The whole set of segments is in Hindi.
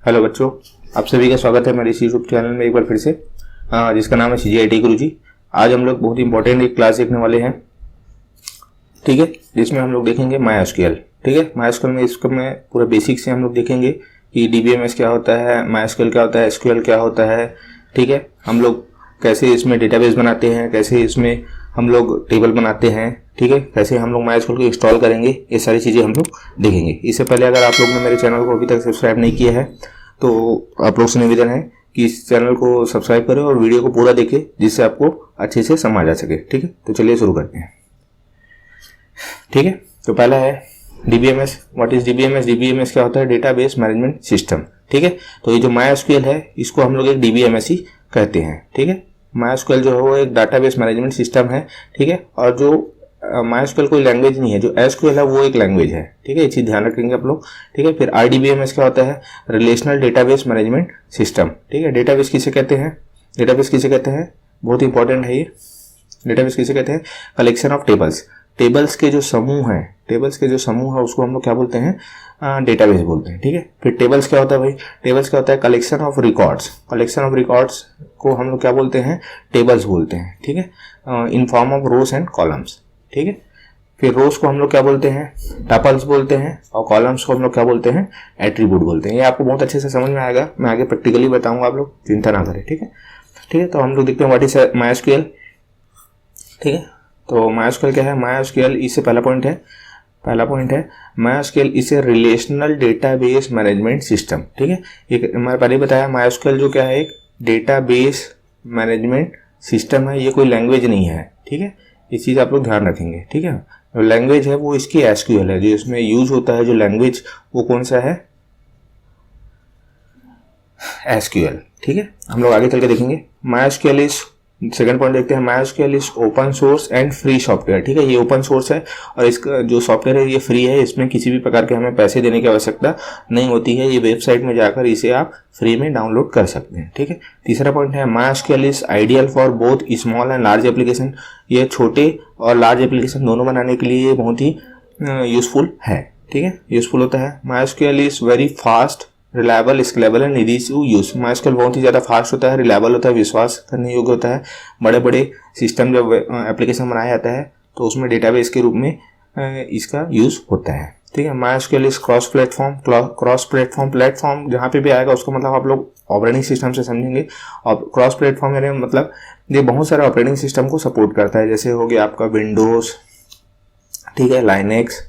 हेलो बच्चों, आप सभी का स्वागत है मेरे इस यूट्यूब चैनल में एक बार फिर से, जिसका नाम है CGIT गुरुजी। आज हम लोग बहुत इंपॉर्टेंट एक क्लास देखने वाले हैं, ठीक है, जिसमें हम लोग देखेंगे MySQL। ठीक है, MySQL में इसको मैं पूरा बेसिक से हम लोग देखेंगे कि DBMS क्या होता है, MySQL क्या होता है, SQL क्या होता है। ठीक है, हम लोग कैसे इसमें डेटाबेस बनाते हैं, कैसे इसमें हम लोग टेबल बनाते हैं, ठीक है, कैसे हम लोग MySQL को इंस्टॉल करेंगे, ये सारी चीज़ें हम लोग देखेंगे। इससे पहले अगर आप लोग ने मेरे चैनल को अभी तक सब्सक्राइब नहीं किया है तो आप लोग से निवेदन है कि इस चैनल को सब्सक्राइब करें और वीडियो को पूरा देखें, जिससे आपको अच्छे से समझ आ सके। ठीक है, तो चलिए शुरू करते हैं। ठीक है, तो पहला है DBMS। What is DBMS? DBMS क्या होता है? Database management system. ठीक है, तो ये जो MySQL है इसको हम लोग एक DBMS ही कहते हैं। ठीक है, MySQL जो है वो एक डाटाबेस मैनेजमेंट सिस्टम है। ठीक है, और जो MySQL कोई लैंग्वेज नहीं है, जो SQL है वो एक लैंग्वेज है। ठीक है, ये चीज ध्यान रखेंगे आप लोग। ठीक है, फिर RDBMS क्या होता है? Relational database management system. ठीक है, डेटाबेस किसे कहते हैं? डेटाबेस किसे कहते हैं? बहुत इंपॉर्टेंट है ये। डेटाबेस किसे कहते हैं? Collection of tables. टेबल्स के जो समूह है, टेबल्स के जो समूह है उसको हम लोग क्या बोलते हैं? डेटाबेस बोलते हैं। ठीक है, फिर टेबल्स क्या होता है भाई? टेबल्स क्या होता है? Collection of records. Collection of records को हम लोग क्या बोलते हैं? टेबल्स बोलते हैं। ठीक है, in form of rose and columns. ठीक है, फिर रोज को हम लोग क्या बोलते हैं? टपल्स बोलते हैं, और कॉलम्स को हम लोग क्या बोलते हैं? एट्रीब्यूट बोलते हैं। ये आपको बहुत अच्छे से समझ में आएगा, मैं आगे प्रैक्टिकली बताऊंगा, आप लोग चिंता ना करें। ठीक है, ठीक है, तो हम लोग देखते हैं व्हाट इज MySQL। ठीक है, तो MySQL क्या है? MySQL इससे पहला पॉइंट है MySQL is a relational database management system. ठीक है, एक मैंने पहले बताया MySQL जो क्या है? एक डेटाबेस मैनेजमेंट सिस्टम है, ये कोई लैंग्वेज नहीं है। ठीक है, ये चीज आप लोग ध्यान रखेंगे। ठीक है, जो लैंग्वेज है वो इसकी SQL है, जो इसमें यूज होता है जो लैंग्वेज वो कौन सा है? SQL। ठीक है, हम लोग आगे चल के देखेंगे। MySQL इज, सेकंड पॉइंट देखते हैं, MySQL is open source and free software. ठीक है, ये ओपन सोर्स है और इसका जो सॉफ्टवेयर है ये फ्री है, इसमें किसी भी प्रकार के हमें पैसे देने की आवश्यकता नहीं होती है। ये वेबसाइट में जाकर इसे आप फ्री में डाउनलोड कर सकते हैं। ठीक है, तीसरा पॉइंट है MySQL is ideal for both small and large application. ये छोटे और लार्ज एप्लीकेशन दोनों बनाने के लिए बहुत ही यूजफुल है। ठीक है, यूजफुल होता है। MySQL is very fast, reliable, scalable and easy to use. MySQL बहुत ही ज़्यादा फास्ट होता है, रिलायबल होता है, विश्वास करने योग्य होता है। बड़े बड़े सिस्टम जब एप्लीकेशन बनाया जाता है तो उसमें डेटाबेस के रूप में इसका यूज होता है। ठीक है, MySQL is cross platform. Platform जहाँ पे भी आएगा उसको मतलब आप लोग ऑपरेटिंग सिस्टम से समझेंगे। और क्रॉस प्लेटफॉर्म यानी मतलब ये बहुत सारे ऑपरेटिंग सिस्टम को सपोर्ट करता है, जैसे हो गया आपका विंडोज, ठीक है, लाइनेक्स,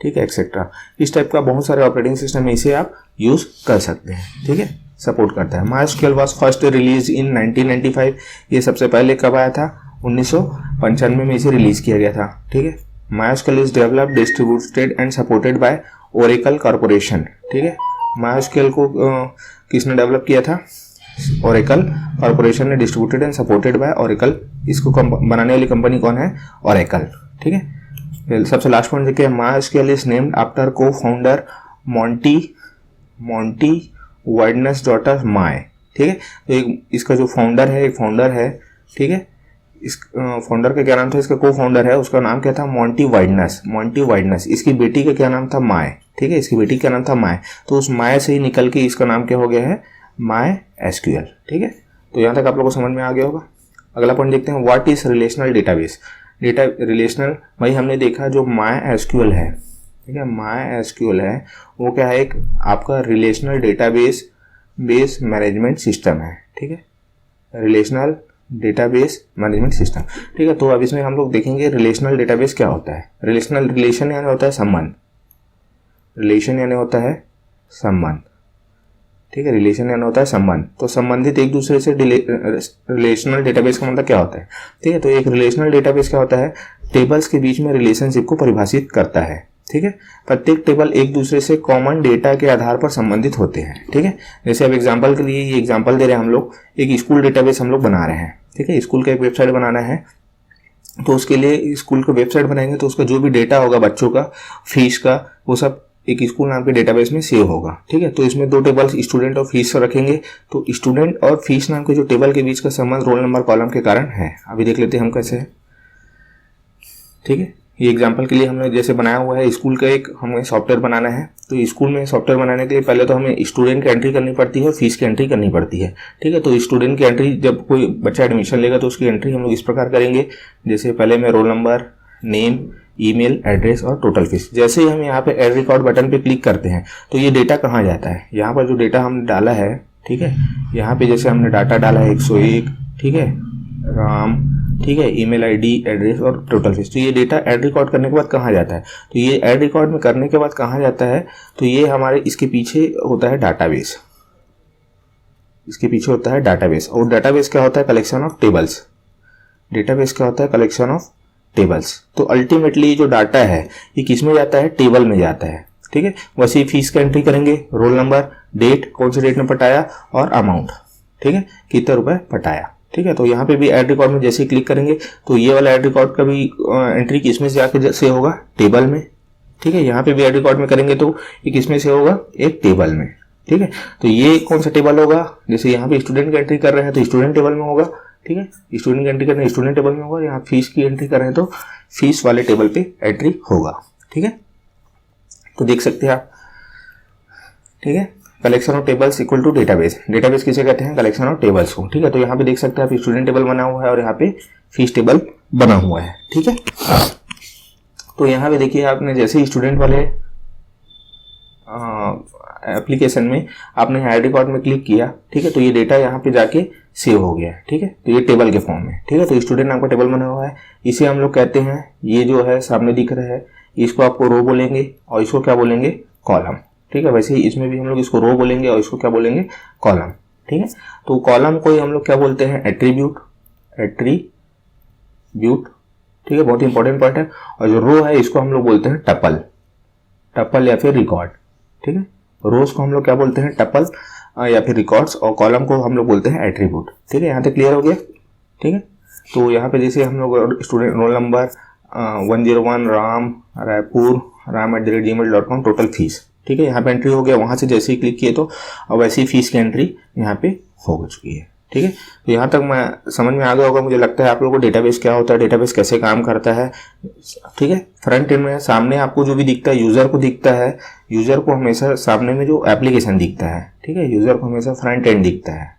ठीक है, एक्सेट्रा। इस टाइप का बहुत सारे ऑपरेटिंग सिस्टम में इसे आप यूज कर सकते हैं। ठीक है, सपोर्ट करता है। MySQL वाज फर्स्ट रिलीज इन 1995। ये सबसे पहले कब आया था? 1995 में इसे रिलीज किया गया था। ठीक है, MySQL is developed, distributed and supported by Oracle corporation. ठीक है, MySQL को किसने डेवलप किया था? ओरेकल कॉर्पोरेशन ने distributed and supported by Oracle. इसको बनाने वाली कंपनी कौन है? ओरेकल। ठीक है, सबसे लास्ट पॉइंट देखिए, MySQL इज नेम्ड आफ्टर को founder Monty wideness daughter my. ठीक है, तो एक इसका जो फाउंडर है, ठीक है, इस फाउंडर का क्या नाम था? इसका को फाउंडर है, उसका नाम क्या था? Monty wideness. इसकी बेटी का क्या नाम था? माय। ठीक है, इसकी बेटी का नाम था माय, तो उस माय से ही निकल के इसका नाम क्या हो गया है? MySQL। ठीक है, तो यहाँ तक आप लोगों को समझ में आ गया होगा। अगला पॉइंट देखते हैं, what is relational database. Relational भाई हमने देखा जो MySQL है, ठीक है, MySQL है वो क्या है? एक आपका रिलेशनल डेटाबेस मैनेजमेंट सिस्टम है। ठीक है, रिलेशनल डेटाबेस मैनेजमेंट सिस्टम। ठीक है, तो अब इसमें हम लोग देखेंगे रिलेशनल डेटाबेस क्या होता है। रिलेशन यानी होता है संबंध। रिलेशन यानी होता है संबंध। ठीक है, रिलेशन यानी होता है संबंध, तो संबंधित एक दूसरे से रिलेशनल डेटाबेस का मतलब क्या होता है? ठीक है, तो एक रिलेशनल डेटाबेस क्या होता है? टेबल्स के बीच में रिलेशनशिप को परिभाषित करता है। ठीक है, प्रत्येक टेबल एक दूसरे से कॉमन डेटा के आधार पर संबंधित होते हैं। ठीक है, जैसे अब एग्जांपल के लिए ये एग्जांपल दे रहे हैं हम लोग, एक स्कूल डेटाबेस हम लोग बना रहे हैं। ठीक है, स्कूल का एक वेबसाइट बनाना है, तो उसके लिए स्कूल का वेबसाइट बनाएंगे तो उसका जो भी डेटा होगा बच्चों का, फीस का, वो सब एक स्कूल नाम के डेटाबेस में सेव होगा। ठीक है, तो इसमें दो टेबल्स स्टूडेंट और फीस रखेंगे, तो स्टूडेंट और फीस नाम के जो टेबल के बीच का संबंध रोल नंबर कॉलम के कारण है। अभी देख लेते हैं हम कैसे है। ठीक है, ये एग्जांपल के लिए हमने जैसे बनाया हुआ है स्कूल का एक हमें सॉफ्टवेयर बनाना है, तो स्कूल में सॉफ्टवेयर बनाने के लिए पहले तो हमें स्टूडेंट की एंट्री करनी पड़ती है, फीस की एंट्री करनी पड़ती है। ठीक है, तो स्टूडेंट की एंट्री जब कोई बच्चा एडमिशन लेगा तो उसकी एंट्री हम लोग इस प्रकार करेंगे, जैसे पहले में roll number, name, email address और टोटल फीस। जैसे ही हम यहाँ पे ऐड रिकॉर्ड बटन पे क्लिक करते हैं तो ये डेटा कहाँ जाता है, यहाँ पर जो डेटा हमने डाला है, ठीक है, यहाँ पे जैसे हमने डाटा डाला है 101, ठीक है, राम, ठीक है, ईमेल आईडी, एड्रेस और टोटल फीस। तो ये डेटा ऐड रिकॉर्ड करने के बाद कहाँ जाता है, तो ये ऐड रिकॉर्ड में करने के बाद कहाँ जाता है, तो ये हमारे इसके पीछे होता है डाटाबेस, इसके पीछे होता है डाटाबेस। और डाटाबेस क्या होता है, कलेक्शन ऑफ टेबल्स। डेटाबेस क्या होता है, कलेक्शन ऑफ टेबल्स। तो अल्टीमेटली जो डाटा है ये किस में जाता है, टेबल में जाता है। ठीक है, वैसे ही फीस का एंट्री करेंगे, रोल नंबर, डेट, कौन से डेट में पटाया और अमाउंट, ठीक है, कितने रुपए पटाया। ठीक है, तो यहाँ पे भी ऐड रिकॉर्ड में जैसे ही क्लिक करेंगे तो ये वाला ऐड रिकॉर्ड का भी एंट्री किस में से जाके से होगा, टेबल में। ठीक है, यहाँ पे भी ऐड रिकॉर्ड में करेंगे तो ये किस में से होगा, एक टेबल में। ठीक है, तो ये कौन सा टेबल होगा, जैसे यहाँ पे स्टूडेंट की एंट्री कर रहे हैं तो स्टूडेंट टेबल में होगा। ठीक है, स्टूडेंट की एंट्री कर रहे हैं स्टूडेंट टेबल में होगा, यहाँ फीस की एंट्री कर रहे हैं तो फीस वाले टेबल पे एंट्री होगा। ठीक है, तो देख सकते हैं आप। ठीक है, collection of tables equal to database. Database किसे कहते हैं, कलेक्शन ऑफ टेबल्स को। ठीक है, तो यहाँ पे देख सकते हैं आप स्टूडेंट टेबल बना हुआ है और यहाँ पे फीस टेबल बना हुआ है। ठीक है, तो यहाँ पे देखिए आपने जैसे स्टूडेंट वाले एप्लीकेशन में आपने ऐड रिकॉर्ड में क्लिक किया, ठीक है, तो ये डेटा यहाँ पे जाके सेव हो गया है। ठीक है, तो ये टेबल के फॉर्म में। ठीक है, तो स्टूडेंट नाम का टेबल बना हुआ है, इसे हम लोग कहते हैं, ये जो है सामने दिख रहा है इसको आपको रो बोलेंगे और इसको क्या बोलेंगे, कॉलम। ठीक है, वैसे ही इसमें भी हम लोग इसको रो बोलेंगे और इसको क्या बोलेंगे, कॉलम। ठीक है, तो कॉलम को ही हम लोग क्या बोलते हैं, एट्रीब्यूट। एट्रीब्यूट, ठीक है, बहुत इंपॉर्टेंट पार्ट है। और जो रो है इसको हम लोग बोलते हैं टपल, टपल या फिर रिकॉर्ड। ठीक है, रोज को हम लोग क्या बोलते हैं, टपल या फिर रिकॉर्ड्स, और कॉलम को हम लोग बोलते हैं एट्रीब्यूट। ठीक है, यहाँ तक क्लियर हो गया। ठीक है, तो यहाँ पे जैसे हम लोग student roll number 101 Ram Raipur ram@gmail.com total fees. ठीक है, यहाँ पे एंट्री हो गया, वहां से जैसे ही क्लिक किए तो अब वैसे ही फीस की एंट्री यहाँ पे हो चुकी है। ठीक है, तो यहाँ तक मैं समझ में आ गया होगा मुझे लगता है आप लोगों को डेटाबेस क्या होता है, डेटाबेस कैसे काम करता है। ठीक है, फ्रंट एंड में सामने आपको जो भी दिखता है यूजर को दिखता है, यूजर को हमेशा सामने में जो एप्लीकेशन दिखता है, ठीक है, यूजर को हमेशा फ्रंट एंड दिखता है।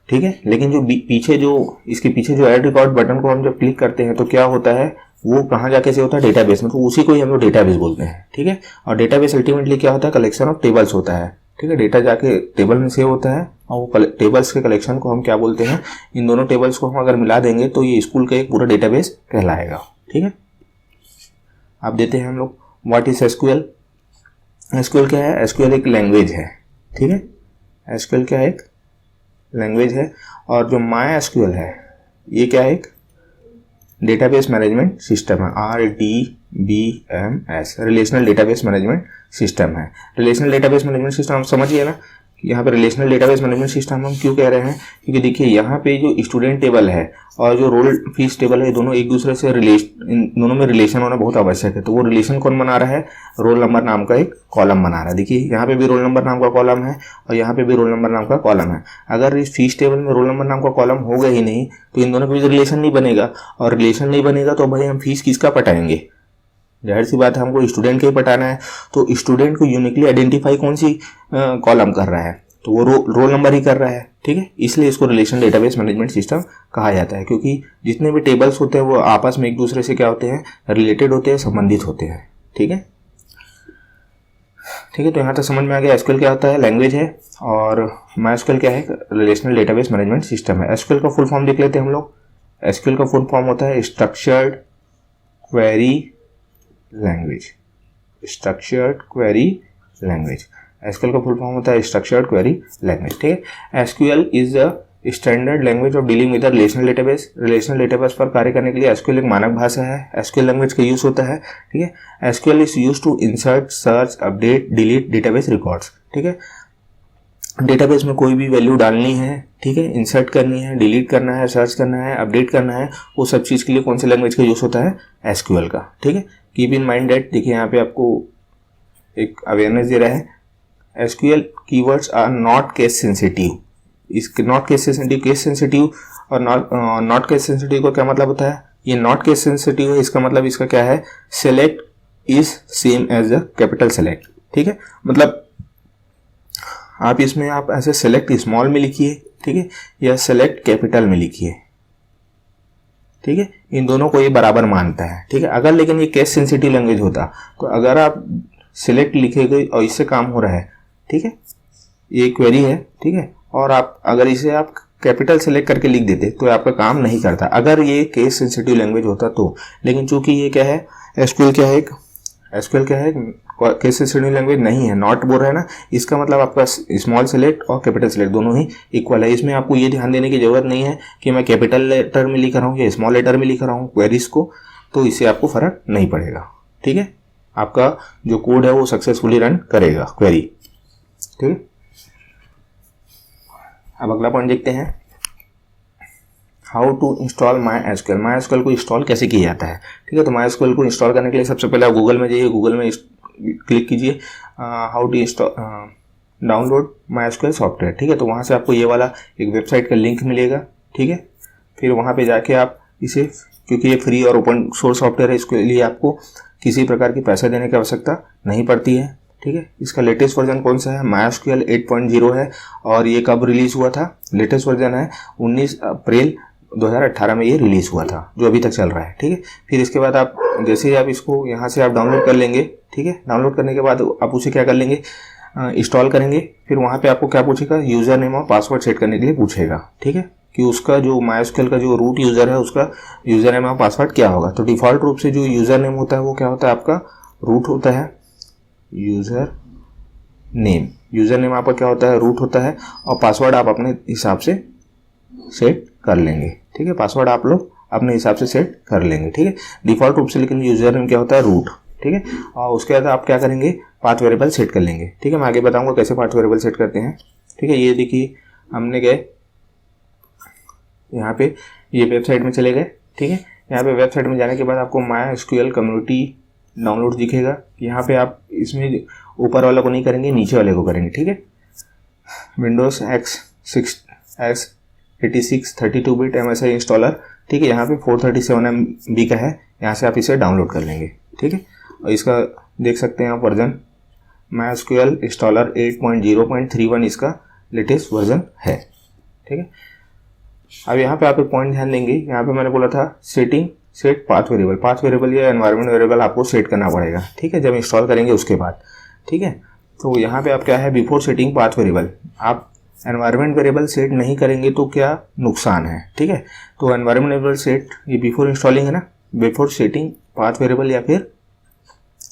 ठीक है, लेकिन जो पीछे जो इसके पीछे जो ऐड रिकॉर्ड बटन को हम जब क्लिक करते हैं तो क्या होता है, वो कहाँ जाके से होता है, डेटाबेस में, तो उसी को ही हम लोग डेटाबेस बोलते हैं। ठीक है, और डेटाबेस अल्टीमेटली क्या होता है, कलेक्शन ऑफ टेबल्स होता है। ठीक है, डेटा जाके टेबल में सेव होता है और वो टेबल्स के कलेक्शन को हम क्या बोलते हैं, इन दोनों टेबल्स को हम अगर मिला देंगे तो ये स्कूल का एक पूरा डेटाबेस कहलाएगा। ठीक है, अब देते हैं हम लोग व्हाट इज एसक्यूएल। एसक्यूएल क्या है, एसक्यूएल एक लैंग्वेज है। ठीक है, एसक्यूएल क्या है, एक लैंग्वेज है। और जो माई एसक्यूएल है ये क्या है, एक डेटाबेस मैनेजमेंट सिस्टम है, RDBMS, relational database management system है। रिलेशनल डेटाबेस मैनेजमेंट सिस्टम हम समझिए ना, यहाँ पे रिलेशनल डेटाबेस मैनेजमेंट सिस्टम हम क्यों कह रहे हैं, क्योंकि देखिए यहाँ पे जो स्टूडेंट टेबल है और जो रोल फीस टेबल है, दोनों एक दूसरे से इन दोनों में रिलेशन होना बहुत आवश्यक है। तो वो रिलेशन कौन बना रहा है, रोल नंबर नाम का एक कॉलम बना रहा है। देखिए यहाँ पे भी रोल नंबर नाम का कॉलम है और यहाँ पे भी रोल नंबर नाम का कॉलम है। अगर इस फीस टेबल में रोल नंबर नाम का कॉलम होगा ही नहीं तो इन दोनों के बीच रिलेशन नहीं बनेगा, और रिलेशन नहीं बनेगा तो भाई हम फीस किसका पटाएंगे, जाहिर सी बात है हमको स्टूडेंट का ही पटाना है। तो स्टूडेंट को यूनिकली आइडेंटिफाई कौन सी कॉलम कर रहा है, तो वो रोल नंबर ही कर रहा है। ठीक है, इसलिए इसको रिलेशन डेटाबेस मैनेजमेंट सिस्टम कहा जाता है, क्योंकि जितने भी टेबल्स होते हैं वो आपस में एक दूसरे से क्या होते हैं, रिलेटेड होते हैं, संबंधित होते हैं। ठीक है, ठीक है, तो यहाँ तक समझ में आ गया एसक्यूएल क्या होता है, लैंग्वेज है, और मायस्क्यूएल क्या है, रिलेशनल डेटाबेस मैनेजमेंट सिस्टम है। एसक्यूएल का फुल फॉर्म देख लेते हैं हम लोग। एसक्यूएल का फुल फॉर्म होता है structured query language. Structured query language, SQL का फुल फॉर्म होता है स्ट्रक्चर्ड क्वेरी लैंग्वेज। ठीक है, SQL is the standard language of dealing with relational database. Relational database पर कार्य करने के लिए एसक्यूएल एक मानक भाषा है। एसक्यूएल लैंग्वेज का यूज होता है। ठीक है, SQL is used to insert, search, update, delete database records. ठीक है, डेटाबेस में कोई भी वैल्यू डालनी है, ठीक है, इंसर्ट करनी है, डिलीट करना है, सर्च करना है, अपडेट करना है, वो सब चीज़ के लिए कौन सी लैंग्वेज का यूज होता है, एसक्यूएल का। ठीक है, कीप इन माइंड डेट, देखिए यहाँ पे आपको एक अवेयरनेस दे रहा है, SQL keywords are not case sensitive. Is not case sensitive, case sensitive और नॉट केस सेंसिटिव का क्या मतलब होता है, ये नॉट केस सेंसिटिव है, इसका मतलब इसका क्या है, select is same as a capital select, ठीक है। मतलब आप इसमें आप ऐसे सेलेक्ट स्मॉल में लिखिए, ठीक है, या सेलेक्ट कैपिटल में लिखिए, ठीक है, इन दोनों को ये बराबर मानता है, ठीक है। अगर लेकिन ये केस सेंसिटिव लैंग्वेज होता तो अगर आप सिलेक्ट लिखेंगे और इससे काम हो रहा है, ठीक है, ये क्वेरी है, ठीक है, और आप अगर इसे आप कैपिटल सेलेक्ट करके लिख देते तो आपका काम नहीं करता अगर ये केस सेंसिटिव लैंग्वेज होता तो। लेकिन चूंकि ये क्या है, एसक्यूएल क्या है, एसक्यूएल क्या है, केस सेंसिटिव लैंग्वेज नहीं है, नॉट बोल रहा है ना, इसका मतलब आपका स्मॉल सेलेक्ट और कैपिटल सेलेक्ट दोनों ही इक्वल है। इसमें आपको ये ध्यान देने की जरूरत नहीं है कि मैं कैपिटल लेटर में लिख रहा हूँ या स्मॉल लेटर में लिख रहा हूँ क्वेरीज को, तो इससे आपको फर्क नहीं पड़ेगा, ठीक है। आपका जो कोड है वो सक्सेसफुली रन करेगा क्वेरी, ठीक है। अब अगला पॉइंट देखते हैं, how to install MySQL. MySQL को इंस्टॉल कैसे किया जाता है, ठीक है। तो माई एसक्यूएल को इंस्टॉल करने के लिए सबसे पहले आप गूगल में जाइए, गूगल में क्लिक कीजिए how to install download MySQL software, ठीक है। तो वहाँ से आपको ये वाला एक वेबसाइट का लिंक मिलेगा, ठीक है। फिर वहाँ पे जाके आप इसे, क्योंकि ये फ्री और ओपन सोर्स सॉफ्टवेयर है, इसके लिए आपको किसी प्रकार की पैसे देने की आवश्यकता नहीं पड़ती है, ठीक है। इसका लेटेस्ट वर्जन कौन सा है, MySQL 8.0 है, और ये कब रिलीज हुआ था, लेटेस्ट वर्जन है 19 अप्रैल 2018 में ये रिलीज हुआ था, जो अभी तक चल रहा है, ठीक है। फिर इसके बाद आप जैसे ही आप इसको यहाँ से आप डाउनलोड कर लेंगे, ठीक है, डाउनलोड करने के बाद आप उसे क्या कर लेंगे, इंस्टॉल करेंगे। फिर वहाँ पे आपको क्या पूछेगा, यूजर नेम और पासवर्ड सेट करने के लिए पूछेगा, ठीक है, कि उसका जो MySQL का जो रूट यूजर है उसका यूजर नेम और पासवर्ड क्या होगा। तो डिफॉल्ट रूप से जो यूजर नेम होता है वो क्या होता है, आपका रूट होता है, यूजर नेम आपका क्या होता है, रूट होता है, और पासवर्ड आप अपने हिसाब से सेट कर लेंगे, ठीक है। पासवर्ड आप लोग अपने हिसाब से सेट कर लेंगे, ठीक है, डिफॉल्ट रूप से। लेकिन यूजर नेम क्या होता है, रूट, ठीक है। और उसके बाद आप क्या करेंगे, पाथ वेरिएबल सेट कर लेंगे, ठीक है। मैं आगे बताऊंगा कैसे पाथ वेरिएबल सेट करते हैं, ठीक है। ये देखिए हमने गए यहाँ पे, ये वेबसाइट में चले गए, ठीक है। यहाँ पे वेबसाइट में जाने के बाद आपको MySQL कम्युनिटी डाउनलोड दिखेगा। यहाँ पे आप इसमें ऊपर वाला को नहीं करेंगे, नीचे वाले को करेंगे, ठीक है। Windows x86 32 bit MSI installer, ठीक है। यहाँ पे 437 MB का है, यहाँ से आप इसे डाउनलोड कर लेंगे, ठीक है। और इसका देख सकते हैं आप वर्जन, MySQL इंस्टॉलर 8.0.31 इसका लेटेस्ट वर्जन है, ठीक है। अब यहाँ पे आप एक पॉइंट ध्यान देंगे, यहाँ पे मैंने बोला था सेट पाथ वेरिएबल या एनवायरनमेंट वेरिएबल आपको सेट करना पड़ेगा, ठीक है, जब इंस्टॉल करेंगे उसके बाद, ठीक है। तो यहाँ पे आप क्या है, बिफोर सेटिंग पाथ वेरिएबल, आप एनवायरनमेंट वेरिएबल सेट नहीं करेंगे तो क्या नुकसान है, ठीक है। तो एनवायरनमेंट वेरिएबल सेट ये बिफोर इंस्टॉलिंग है ना, बिफोर सेटिंग पाथ वेरिएबल या फिर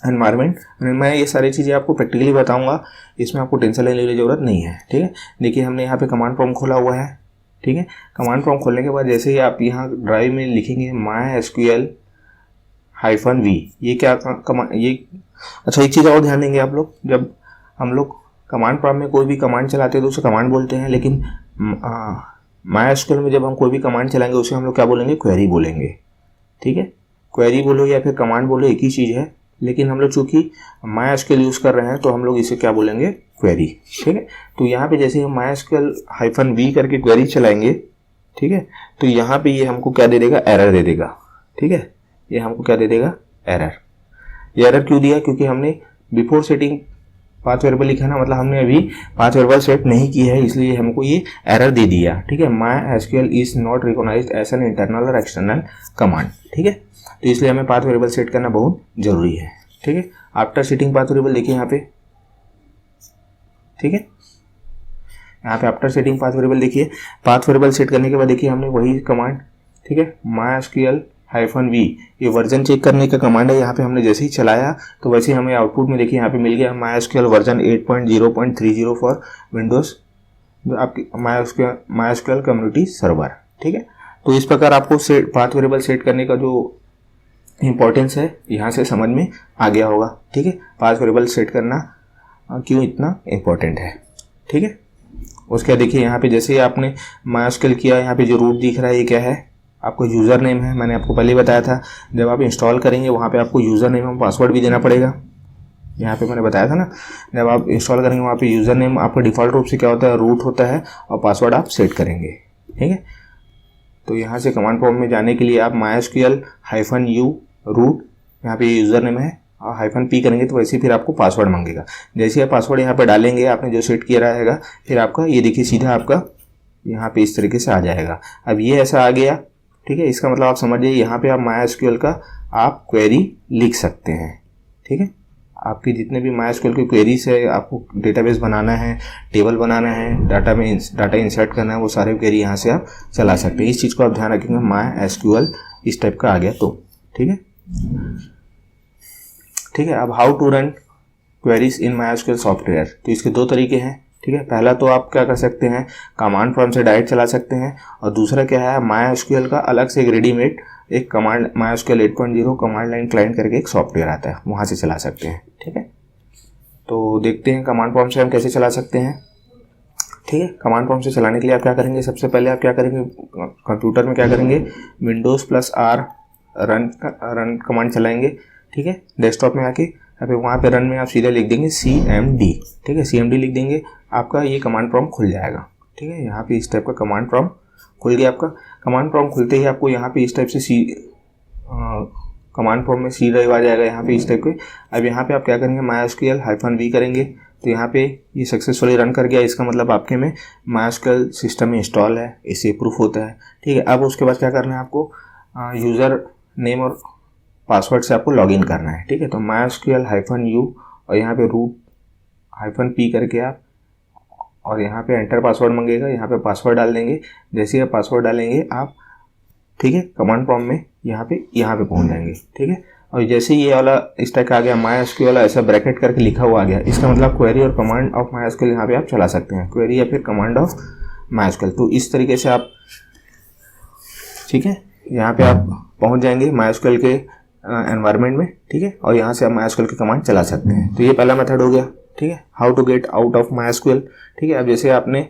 एनवायरनमेंट। मैं ये सारी चीज़ें आपको प्रैक्टिकली बताऊंगा, इसमें आपको टेंशन लेने की जरूरत नहीं है, ठीक है। देखिए हमने यहाँ पे कमांड प्रॉम्प्ट खोला हुआ है, ठीक है। कमांड प्रॉम्प्ट खोलने के बाद जैसे ही आप यहाँ ड्राइव में लिखेंगे MySQL-v, ये क्या ये अच्छा, एक चीज़ और ध्यान देंगे आप लोग, जब हम लोग कमांड प्रॉम्प्ट में कोई भी कमांड चलाते हैं तो उसे कमांड बोलते हैं, लेकिन MySQL में जब हम कोई भी कमांड चलाएंगे उसे हम लोग क्या बोलेंगे, क्वेरी बोलेंगे, ठीक है। क्वेरी बोलो या फिर कमांड बोलो एक ही चीज़ है, लेकिन हम लोग चूँकि MySQL यूज़ कर रहे हैं तो हम लोग इसे क्या बोलेंगे, क्वेरी, ठीक है। तो यहाँ पे जैसे हम MySQL-v करके क्वेरी चलाएंगे, ठीक है, तो यहाँ पे ये हमको क्या दे देगा, एरर दे देगा, ठीक है। ये हमको क्या दे देगा, एरर। ये एरर क्यों दिया, क्योंकि हमने बिफोर सेटिंग पाथ वेरिएबल लिखा है ना, मतलब हमने अभी पाथ वेरिएबल सेट नहीं की है, इसलिए हमको ये एरर दे दिया, ठीक है। MySQL is not recognized as an internal और एक्सटर्नल कमांड, ठीक है। तो इसलिए हमें पाथ वेरिएबल सेट करना बहुत जरूरी है, ठीक है। आफ्टर सेटिंग पाथ वेरिएबल देखिए यहाँ पे, ठीक है, यहाँ पे आफ्टर सेटिंग पाथ वेरिएबल देखिए, पाथ वेरिएबल सेट करने के बाद देखिए हमने वही कमांड, ठीक है, MySQL-v, ये वर्जन चेक करने का कमांड है, यहाँ पे हमने जैसे ही चलाया तो वैसे ही हमें आउटपुट में देखिए यहाँ पे मिल गया MySQL वर्जन 8.0.30 फॉर विंडोज, आपकी MySQL कम्युनिटी सर्वर, ठीक है। तो इस प्रकार आपको पाथ वेरिएबल सेट करने का जो इंपॉर्टेंस है यहाँ से समझ में आ गया होगा, ठीक है। पाथ वेरिएबल सेट करना क्यों इतना इम्पोर्टेंट है, ठीक है। उसके बाद देखिए यहाँ पे जैसे ही आपने MySQL किया, यहाँ पे जो रूट दिख रहा है ये क्या है, आपको यूज़र नेम है। मैंने आपको पहले बताया था, जब आप इंस्टॉल करेंगे वहाँ पे आपको यूज़र नेम और पासवर्ड भी देना पड़ेगा। यहाँ पे मैंने बताया था ना, जब आप इंस्टॉल करेंगे वहाँ पे यूज़र नेम आपका डिफ़ॉल्ट रूप से क्या होता है, रूट होता है, और पासवर्ड आप सेट करेंगे, ठीक है। तो यहाँ से कमांड प्रॉम्प्ट में जाने के लिए आप MySQL-u रूट यहाँ पे यूज़र नेम है और -p करेंगे तो वैसे फिर आपको पासवर्ड मांगेगा। जैसे आप पासवर्ड यहाँ पे डालेंगे आपने जो सेट किया रहेगा, फिर आपका ये देखिए सीधा आपका यहाँ पे इस तरीके से आ जाएगा। अब ये ऐसा आ गया, ठीक है। इसका मतलब आप समझिए यहाँ पे आप MySQL का आप क्वेरी लिख सकते हैं, ठीक है। आपकी जितने भी MySQL की क्वेरीज है, आपको डेटाबेस बनाना है, टेबल बनाना है, डाटा इंसर्ट करना है, वो सारे क्वेरी यहाँ से आप चला सकते हैं। इस चीज़ को आप ध्यान रखेंगे, MySQL इस टाइप का आ गया तो, ठीक है। ठीक है, अब how to run queries in MySQL software, तो इसके दो तरीके हैं, ठीक है। पहला तो आप क्या कर सकते हैं, कमांड प्रॉम्प्ट से डायरेक्ट चला सकते हैं, और दूसरा क्या है, MySQL का अलग से एक रेडीमेड एक command MySQL 8.0 command line client करके एक सॉफ्टवेयर आता है, वहाँ से चला सकते हैं, ठीक है। तो देखते हैं कमांड प्रॉम्प्ट से हम कैसे चला सकते हैं, ठीक है। कमांड प्रॉम्प्ट से चलाने के लिए आप क्या करेंगे, सबसे पहले आप क्या करेंगे, कंप्यूटर में क्या करेंगे, Windows+R रन कमांड चलाएंगे, ठीक है। डेस्कटॉप में आके फिर वहाँ पे रन में आप सीधा लिख देंगे CMD, ठीक है। CMD लिख देंगे, आपका ये कमांड प्रॉम्प्ट खुल जाएगा, ठीक है। यहाँ पे इस टाइप का कमांड प्रॉम्प्ट खुल गया आपका। कमांड प्रॉम्प्ट खुलते ही आपको यहाँ पे इस टाइप से कमांड प्रॉम्प्ट में C ड्राइव आ जाएगा यहाँ पे इस टाइप के। अब यहाँ पे आप क्या करेंगे, MySQL-v करेंगे, तो यहाँ पे ये सक्सेसफुली रन कर गया। इसका मतलब आपके में MySQL सिस्टम में इंस्टॉल है, इससे प्रूफ होता है, ठीक है। अब उसके बाद क्या करना है आपको, यूज़र नेम और पासवर्ड से आपको लॉगिन करना है, ठीक है। तो MySQL-u और यहाँ पे -p करके आप, और यहाँ पे एंटर पासवर्ड मांगेगा, यहाँ पे पासवर्ड डाल देंगे। जैसे ही आप पासवर्ड डालेंगे आप, ठीक है, कमांड प्रॉम्प्ट में यहाँ पे पहुँच जाएंगे, ठीक है। और जैसे ही ये वाला इस टाइप का आ गया, MySQL ऐसा ब्रैकेट करके लिखा हुआ आ गया, इसका मतलब क्वेरी और कमांड ऑफ MySQL यहाँ पे आप चला सकते हैं, क्वेरी या फिर कमांड ऑफ MySQL। तो इस तरीके से आप, ठीक है, यहाँ पे आप पहुँच जाएंगे MySQL के एनवायरनमेंट में, ठीक है। और यहाँ से आप MySQL की कमांड चला सकते हैं। तो ये पहला मेथड हो गया, ठीक है, how to get out of MySQL, ठीक है। अब जैसे आपने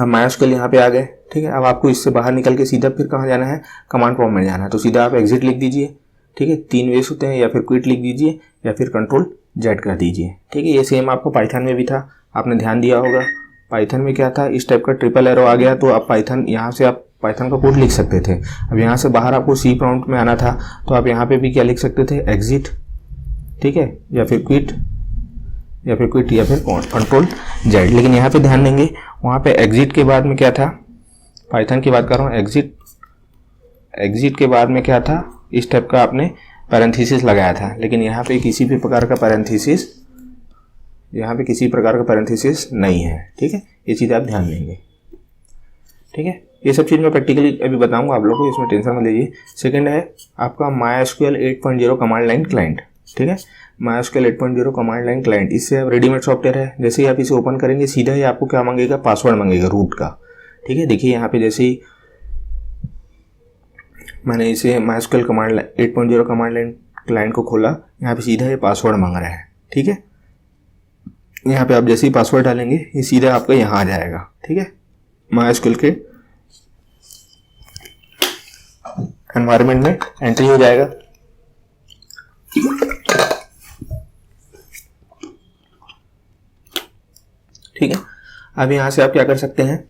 MySQL यहाँ पे आ गए, ठीक है। अब आपको इससे बाहर निकल के सीधा फिर कहाँ जाना है, कमांड प्रॉम्प्ट में जाना है। तो सीधा आप एग्जिट लिख दीजिए, ठीक है, 3 वेज होते हैं, या फिर क्विट लिख दीजिए या फिर Ctrl-Z कर दीजिए, ठीक है। ये सेम आपको पाइथन में भी था, आपने ध्यान दिया होगा। पाइथन में क्या था, इस टाइप का ट्रिपल एरो आ गया, तो आप पाइथन यहाँ से आप पाइथन का कोड लिख सकते थे। अब यहाँ से बाहर आपको C प्रॉम्प्ट में आना था, तो आप यहाँ पे भी क्या लिख सकते थे, एग्जिट, ठीक है, या फिर क्विट या फिर Ctrl-Z। लेकिन यहाँ पे ध्यान देंगे, वहाँ पे एग्जिट के बाद में क्या था, पाइथन की बात कर रहा हूँ, एग्जिट के बाद में क्या था, इस टाइप का आपने पैरेंथेसिस लगाया था। लेकिन यहाँ पे किसी भी प्रकार का पैरेंथेसिस, यहाँ पे किसी प्रकार का पैरेंथेसिस नहीं है, ठीक है। ये चीज़ आप ध्यान देंगे, ठीक है। ये सब चीज़ मैं प्रैक्टिकली अभी बताऊंगा आप लोगों को, इसमें टेंशन मत लीजिए। सेकंड है आपका MySQL 8.0 कमांड लाइन क्लाइंट, ठीक है। MySQL 8.0 कमांड लाइन क्लाइंट, इससे आप रेडीमेड सॉफ्टवेयर है। जैसे ही आप इसे ओपन करेंगे, सीधा ही आपको क्या मांगेगा, पासवर्ड मांगेगा रूट का, ठीक है। देखिए यहाँ पे जैसे ही मैंने इसे MySQL command 8.0 command line client को खोला, यहाँ पे सीधा ये पासवर्ड मांग रहा है, ठीक है। यहाँ पे आप जैसे ही पासवर्ड डालेंगे, ये सीधा आपका यहाँ आ जाएगा, ठीक है, MySQL के एनवायरनमेंट में एंट्री हो जाएगा। ठीक है, अब यहाँ से आप क्या कर सकते हैं,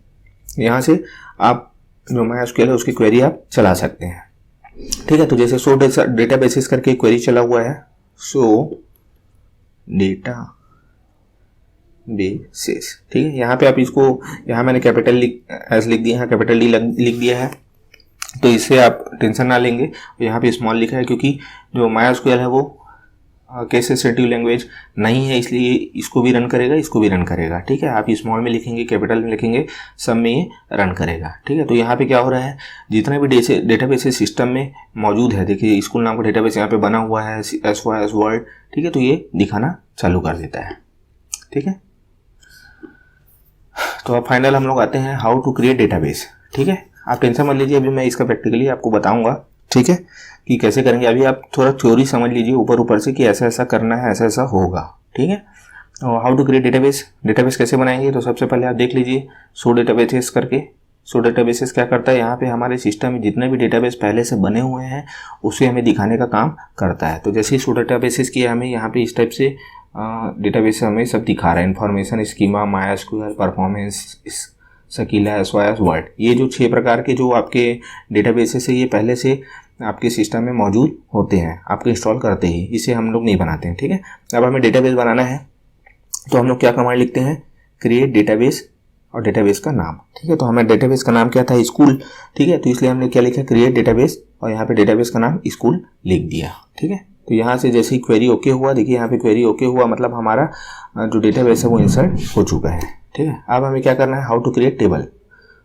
यहाँ से आप जो MySQL है उसकी क्वेरी आप चला सकते हैं, ठीक है। तो जैसे शो डेटा बेसिस करके क्वेरी चला हुआ है, शो डेटा बेसिस, ठीक है। यहाँ पे आप इसको, यहाँ मैंने कैपिटल एस लिख दिया है, कैपिटल डी लिख दिया है, तो इससे आप टेंशन ना लेंगे। यहाँ पे स्मॉल लिखा है क्योंकि जो MySQL है वो केस सेंसिटिव लैंग्वेज नहीं है, इसलिए इसको भी रन करेगा, इसको भी रन करेगा, ठीक है। आप स्मॉल में लिखेंगे, कैपिटल में लिखेंगे, सब में ये रन करेगा, ठीक है। तो यहाँ पे क्या हो रहा है, जितने भी डेटाबेस सिस्टम में मौजूद है, देखिए स्कूल नाम का डेटाबेस यहाँ पे बना हुआ है, SYS वर्ल्ड, ठीक है, तो ये दिखाना चालू कर देता है, ठीक है। तो अब फाइनल हम लोग आते हैं हाउ टू क्रिएट डेटाबेस, ठीक है। आप टेंशन मत लीजिए, अभी मैं इसका प्रैक्टिकली आपको बताऊंगा, ठीक है, कि कैसे करेंगे। अभी आप थोड़ा थ्योरी समझ लीजिए ऊपर से कि ऐसा ऐसा करना है, ऐसा ऐसा होगा, ठीक है। हाउ टू क्रिएट डेटाबेस कैसे बनाएंगे, तो सबसे पहले आप देख लीजिए शो डेटाबेसेस करके। शो डेटाबेसेस क्या करता है, यहाँ पे हमारे सिस्टम में जितने भी डेटाबेस पहले से बने हुए हैं उसे हमें दिखाने का काम करता है। तो जैसे ही शो डेटाबेसेस किया, हमें यहाँ पे इस टाइप से डेटाबेस हमें सब दिखा रहा है, information, schema, MySQL, performance, Sakila, SYS, world, ये जो 6 प्रकार के जो आपके डेटाबेसेस है ये पहले से आपके सिस्टम में मौजूद होते हैं, आपके इंस्टॉल करते ही, इसे हम लोग नहीं बनाते हैं। ठीक है, अब हमें डेटाबेस बनाना है तो हम लोग क्या कमांड लिखते हैं, क्रिएट डेटाबेस और डेटाबेस का नाम। ठीक है, तो हमें डेटाबेस का नाम क्या था, स्कूल। ठीक है, तो इसलिए हमने क्या लिखा, क्रिएट डेटाबेस, और यहाँ पे डेटाबेस का नाम स्कूल लिख दिया। ठीक है, तो यहाँ से जैसे ही क्वेरी ओके हुआ, देखिए यहाँ पे क्वेरी ओके हुआ, मतलब हमारा जो डेटाबेस है वो इंसर्ट हो चुका है। ठीक है, अब हमें क्या करना है, how to create table.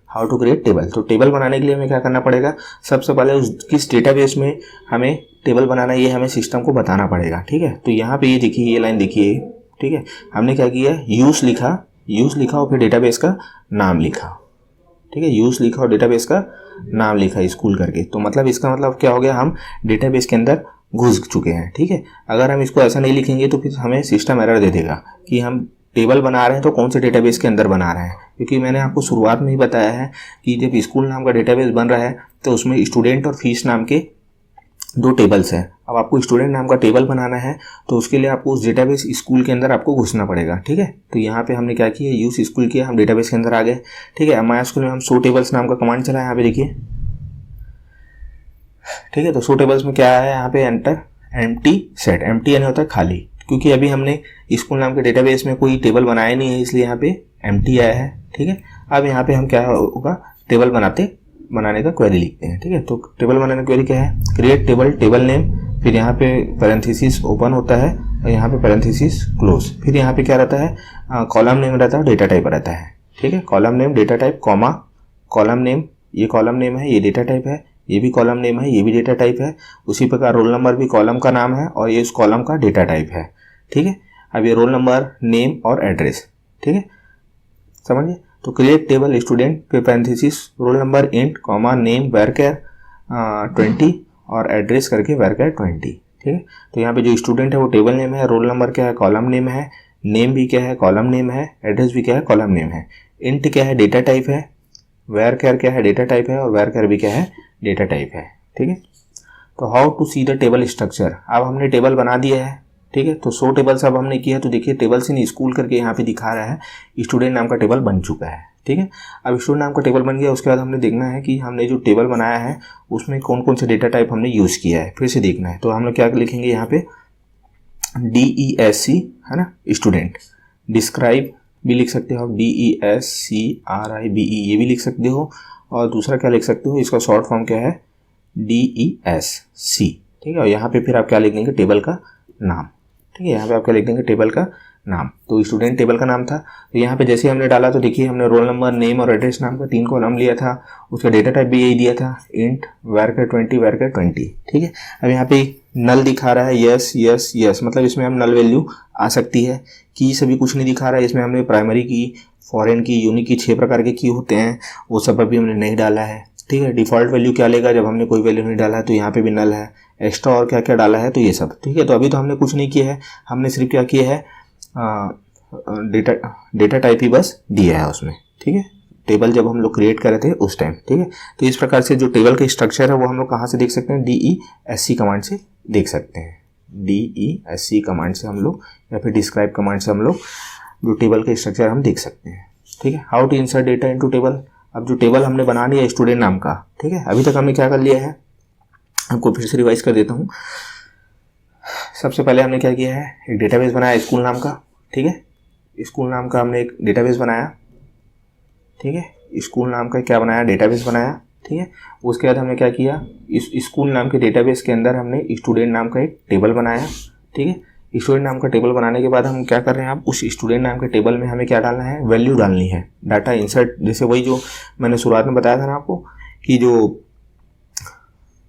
How to create table, तो टेबल बनाने के लिए हमें क्या करना पड़ेगा, सबसे पहले उस किस डेटाबेस में हमें टेबल बनाना है ये हमें सिस्टम को बताना पड़ेगा। ठीक है, तो यहाँ पे ये देखिए, ये लाइन देखिए। ठीक है, हमने क्या किया, यूज लिखा और फिर डेटाबेस का नाम लिखा। ठीक है, यूज लिखा और डेटाबेस का नाम लिखा स्कूल करके, तो मतलब इसका मतलब क्या हो गया, हम डेटाबेस के अंदर घुस चुके हैं। ठीक है, अगर हम इसको ऐसा नहीं लिखेंगे तो फिर हमें सिस्टम एरर दे देगा कि हम टेबल बना रहे हैं तो कौन से डेटाबेस के अंदर बना रहे हैं, क्योंकि मैंने आपको शुरुआत में ही बताया है कि जब स्कूल नाम का डेटाबेस बन रहा है तो उसमें स्टूडेंट और फीस नाम के 2 टेबल्स हैं। अब आपको स्टूडेंट नाम का टेबल बनाना है तो उसके लिए आपको उस डेटाबेस स्कूल के अंदर आपको घुसना पड़ेगा। ठीक है, तो यहाँ पे हमने क्या किया, यूज स्कूल किया, हम डेटाबेस के अंदर आ गए। ठीक है, माय स्कूल में हम शो टेबल्स नाम का कमांड चला है, यहाँ पे देखिए। ठीक है, तो शो टेबल्स में क्या है, यहाँ पे एंटर एम्प्टी सेट, एम्प्टी यानी होता है खाली, क्योंकि अभी हमने स्कूल नाम के डेटाबेस में कोई टेबल बनाया नहीं है, इसलिए यहाँ पे एम्प्टी आया है। ठीक है, अब यहाँ पे हम क्या होगा, टेबल बनाने का क्वेरी लिखते हैं। ठीक है, तो टेबल बनाने का क्वेरी क्या है, क्रिएट टेबल, टेबल नेम, फिर यहाँ पे पैरेंथेसिस ओपन होता है और यहाँ पे पैरेंथेसिस क्लोज, फिर यहाँ पे क्या रहता है, कॉलम नेम रहता है, डेटा टाइप रहता है। ठीक है, column name, data type, comma, column name, ये कॉलम नेम है, ये डेटा टाइप है, ये भी कॉलम नेम है, ये भी डेटा टाइप है। उसी प्रकार रोल नंबर भी कॉलम का नाम है और ये उस कॉलम का डेटा टाइप है। ठीक है, अब ये रोल नंबर, नेम और एड्रेस। ठीक है, समझिए, तो क्रिएट टेबल स्टूडेंट, फिर parenthesis role number int, comma, name varchar 20 और एड्रेस करके varchar 20। ठीक है, तो यहाँ पे जो स्टूडेंट है वो टेबल नेम है, रोल नंबर क्या है, कॉलम नेम है, नेम भी क्या है, कॉलम नेम है, एड्रेस भी क्या है, कॉलम नेम है, इंट क्या है, डेटा टाइप है, varchar क्या है, डेटा टाइप है, और varchar भी क्या है, डेटा टाइप है। ठीक है, तो how to see the table structure, अब हमने टेबल बना दिया है। ठीक है, तो 100 टेबल अब हमने किया, तो देखिए टेबल से नहीं स्कूल करके यहाँ पे दिखा रहा है, स्टूडेंट नाम का टेबल बन चुका है। ठीक है, अब स्टूडेंट नाम का टेबल बन गया, उसके बाद हमने देखना है कि हमने जो टेबल बनाया है उसमें कौन कौन से डेटा टाइप हमने यूज़ किया है, फिर से देखना है। तो हम लोग क्या लिखेंगे यहाँ पे, DESC है ना, स्टूडेंट, डिस्क्राइब भी लिख सकते हो, DESCRIBE ये भी लिख सकते हो, और दूसरा क्या लिख सकते हो, इसका शॉर्ट फॉर्म क्या है, DESC। ठीक है, और यहाँ पे फिर आप क्या लिख देंगे, टेबल का नाम। ठीक है, यहाँ पे आप क्या लिख देंगे, टेबल का नाम, तो स्टूडेंट टेबल का नाम था। तो यहाँ पे जैसे हमने डाला तो देखिए हमने रोल नंबर, नेम और एड्रेस नाम का 3 कॉलम लिया था, उसका डेटा टाइप भी यही दिया था, इंट varchar 20। ठीक है, अब यहाँ पे नल दिखा रहा है, यस यस यस, मतलब इसमें हम नल वैल्यू आ सकती है, की सभी कुछ नहीं दिखा रहा है, इसमें हमने प्राइमरी की, फॉरेन की, यूनिक की 6 प्रकार के की होते हैं, वो सब अभी हमने नहीं डाला है। ठीक है, डिफ़ॉल्ट वैल्यू क्या लेगा, जब हमने कोई वैल्यू नहीं डाला है तो यहाँ पे भी नल है, एक्स्ट्रा और क्या क्या डाला है तो ये सब। ठीक है, तो अभी तो हमने कुछ नहीं किया है, हमने सिर्फ क्या किया है, डेटा टाइप ही बस दिया है उसमें। ठीक है, टेबल जब हम लोग क्रिएट कर रहे थे उस टाइम। ठीक है, तो इस प्रकार से जो टेबल का स्ट्रक्चर है वो हम लोग कहाँ से देख सकते हैं, DESC कमांड से देख सकते हैं, DESC कमांड से हम लोग, या फिर डिस्क्राइब कमांड से हम लोग जो टेबल का स्ट्रक्चर हम देख सकते हैं। ठीक है, how to insert data into table, अब जो टेबल हमने बना लिया स्टूडेंट नाम का। ठीक है, अभी तक हमने क्या कर लिया है, आपको फिर से रिवाइज कर देता हूँ। सबसे पहले हमने क्या किया है, एक डेटाबेस बनाया स्कूल नाम का। ठीक है, स्कूल नाम का हमने एक डेटाबेस बनाया। ठीक है, स्कूल नाम का क्या बनाया, डेटाबेस बनाया। ठीक है, उसके बाद हमने क्या किया, इस स्कूल नाम के डेटाबेस के अंदर हमने स्टूडेंट नाम का एक टेबल बनाया। ठीक है, स्टूडेंट नाम का टेबल बनाने के बाद हम क्या कर रहे हैं, अब उस स्टूडेंट नाम के टेबल में हमें क्या डालना है, वैल्यू डालनी है, डाटा इंसर्ट, जैसे वही जो मैंने शुरुआत में बताया था ना आपको कि जो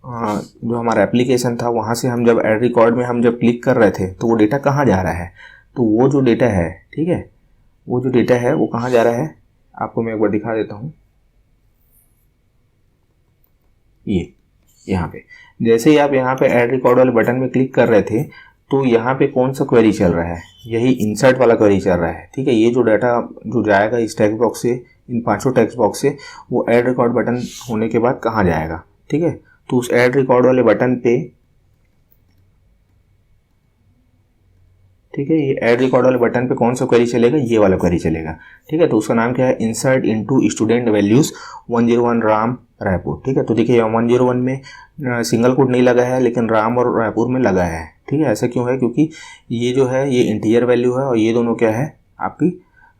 हमारा एप्लीकेशन था वहाँ से हम जब ऐड रिकॉर्ड में हम जब क्लिक कर रहे थे तो वो डेटा कहाँ जा रहा है, तो वो जो डेटा है, ठीक है, वो जो डेटा है वो कहाँ जा रहा है, आपको मैं एक बार दिखा देता हूँ। ये यहाँ पे जैसे ही आप यहाँ पे ऐड रिकॉर्ड वाले बटन में क्लिक कर रहे थे तो यहाँ पे कौन सा क्वेरी चल रहा है, यही इंसर्ट वाला क्वेरी चल रहा है। ठीक है, ये जो डाटा जो जाएगा इस टेक्स्ट बॉक्स से, इन 5 टेक्स्ट बॉक्स से, वो ऐड रिकॉर्ड बटन होने के बाद कहाँ जाएगा। ठीक है, तो उस ऐड रिकॉर्ड वाले बटन पे, ठीक है। ये ऐड रिकॉर्ड वाले बटन पे कौन सा क्वेरी चलेगा, ये वाला क्वेरी चलेगा, ठीक है। तो उसका नाम क्या है, insert into student values 101 Ram Raipur, ठीक है। तो देखिए 101 में सिंगल कोट नहीं लगा है, लेकिन राम और रायपुर में लगा है, ठीक है। ऐसा क्यों है, क्योंकि ये जो है ये इंटीजर वैल्यू है और ये दोनों क्या है, आपकी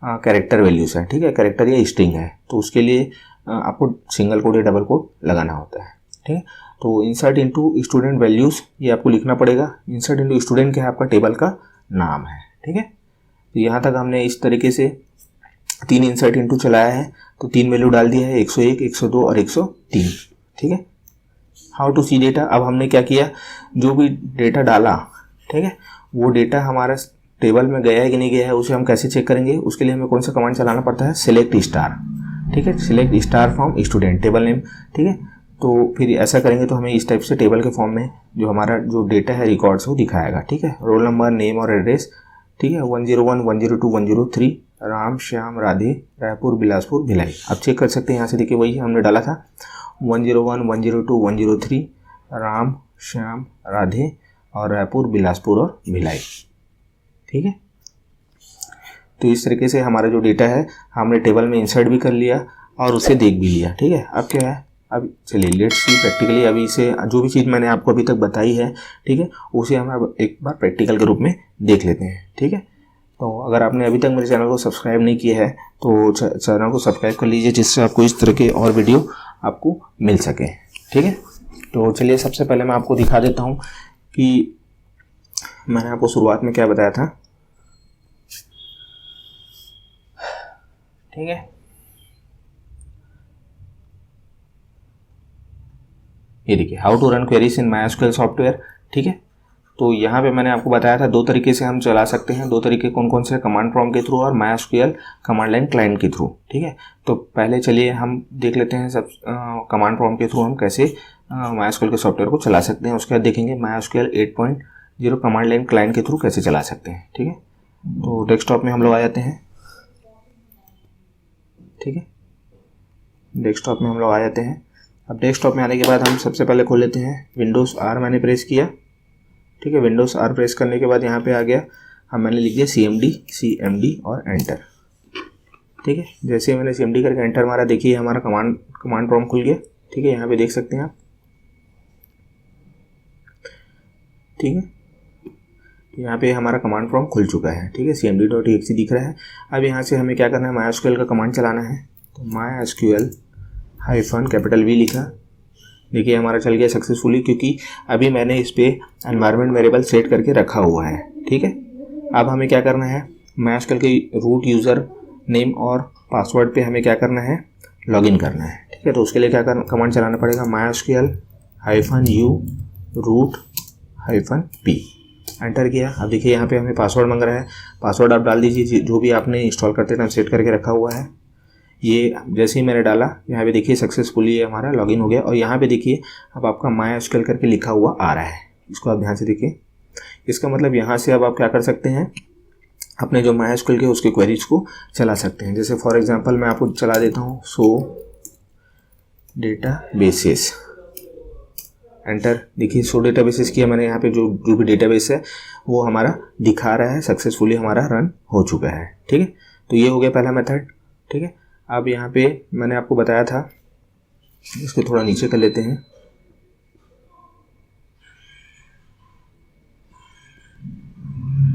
कैरेक्टर वैल्यूज है, ठीक है, कैरेक्टर या स्ट्रिंग है। तो उसके लिए आपको सिंगल कोट या डबल कोट लगाना होता है, ठीक है। तो इंसर्ट इनटू स्टूडेंट वैल्यूज ये आपको लिखना पड़ेगा। इंसर्ट इनटू स्टूडेंट क्या है, आपका टेबल का नाम है, ठीक है। तो यहाँ तक हमने इस तरीके से 3 इंसर्ट इनटू चलाया है, तो 3 वैल्यू डाल दिया है, 101, 102 और 103, ठीक है। हाउ टू सी डेटा, अब हमने क्या किया, जो भी डेटा डाला, ठीक है, वो डेटा हमारा टेबल में गया है कि नहीं गया है, उसे हम कैसे चेक करेंगे। उसके लिए हमें कौन सा कमांड चलाना पड़ता है, सिलेक्ट स्टार, ठीक है, select star from student table name, ठीक है। तो फिर ऐसा करेंगे तो हमें इस टाइप से टेबल के फॉर्म में जो हमारा जो डेटा है रिकॉर्ड्स वो दिखाएगा, ठीक है। रोल नंबर, नेम और एड्रेस, ठीक है, 101, 102, 103 राम, श्याम, राधे, रायपुर, बिलासपुर, भिलाई। अब चेक कर सकते हैं, यहाँ से देखिए वही हमने डाला था 101, 102, 103 राम, श्याम, राधे और रायपुर, बिलासपुर और भिलाई, ठीक है। तो इस तरीके से हमारा जो डेटा है हमने टेबल में इंसर्ट भी कर लिया और उसे देख भी लिया, ठीक है। अब क्या है, अब चलिए लेट्स सी प्रैक्टिकली, अभी इसे जो भी चीज़ मैंने आपको अभी तक बताई है, ठीक है, उसे हम अब एक बार प्रैक्टिकल के रूप में देख लेते हैं, ठीक है। तो अगर आपने अभी तक मेरे चैनल को सब्सक्राइब नहीं किया है तो चैनल को सब्सक्राइब कर लीजिए, जिससे आपको इस तरह के और वीडियो आपको मिल सके, ठीक है। तो चलिए सबसे पहले मैं आपको दिखा देता हूँ कि मैंने आपको शुरुआत में क्या बताया था, ठीक है। ये देखिए how to run queries in MySQL software, ठीक है। तो यहाँ पे मैंने आपको बताया था 2 तरीके से हम चला सकते हैं, 2 तरीके कौन कौन से, कमांड प्रॉम्प्ट के थ्रू और MySQL कमांड लाइन क्लाइंट के थ्रू, ठीक है। तो पहले चलिए हम देख लेते हैं सब कमांड प्रॉम्प्ट के थ्रू हम कैसे MySQL के सॉफ्टवेयर को चला सकते हैं। उसके बाद देखेंगे MySQL 8.0 कमांड लाइन क्लाइंट के थ्रू कैसे चला सकते हैं, ठीक है। तो डेस्कटॉप में हम लोग आ जाते हैं, ठीक है, डेस्कटॉप में हम लोग आ जाते हैं। अब डेस्कटॉप में आने के बाद हम सबसे पहले खोल लेते हैं विंडोज़ R मैंने प्रेस किया, ठीक है। विंडोज़ R प्रेस करने के बाद यहाँ पे आ गया, मैंने लिख दिया CMD और एंटर, ठीक है। जैसे मैंने CMD करके एंटर मारा, देखिए हमारा कमांड प्रॉम्प्ट खुल गया, ठीक है, यहाँ पे देख सकते हैं आप, ठीक है। यहाँ पे हमारा कमांड प्रॉम्प्ट खुल चुका है, ठीक है, cmd.exe दिख रहा है। अब यहाँ से हमें क्या करना है, MySQL का कमांड चलाना है। तो MySQL हाइफन कैपिटल V लिखा, देखिए हमारा चल गया सक्सेसफुली, क्योंकि अभी मैंने इस पे एनवायरनमेंट वेरिएबल सेट करके रखा हुआ है, ठीक है। अब हमें क्या करना है, MySQL के रूट यूज़र नेम और पासवर्ड पे हमें क्या करना है, लॉगिन करना है, ठीक है। तो उसके लिए क्या करना, कमांड चलाना पड़ेगा MySQL -u root -p, enter किया। अब देखिए यहाँ पे हमें पासवर्ड मांग रहा है, पासवर्ड आप डाल दीजिए जो भी आपने इंस्टॉल करते टाइम सेट करके रखा हुआ है। ये जैसे ही मैंने डाला, यहाँ पे देखिए सक्सेसफुली ये हमारा लॉगिन हो गया और यहाँ पे देखिए अब आपका MySQL करके लिखा हुआ आ रहा है। इसको आप ध्यान से देखिए, इसका मतलब यहाँ से अब आप क्या कर सकते हैं, अपने जो MySQL के उसके क्वेरीज को चला सकते हैं। जैसे फॉर एग्जांपल मैं आपको चला देता हूँ शो डेटाबेसेस, एंटर, देखिए शो डेटाबेसेस किया मैंने, यहाँ पे जो भी डेटाबेस है वो हमारा दिखा रहा है, सक्सेसफुली हमारा रन हो चुका है, ठीक है। तो ये हो गया पहला मेथड, ठीक है। अब यहाँ पे मैंने आपको बताया था, इसको थोड़ा नीचे कर लेते हैं,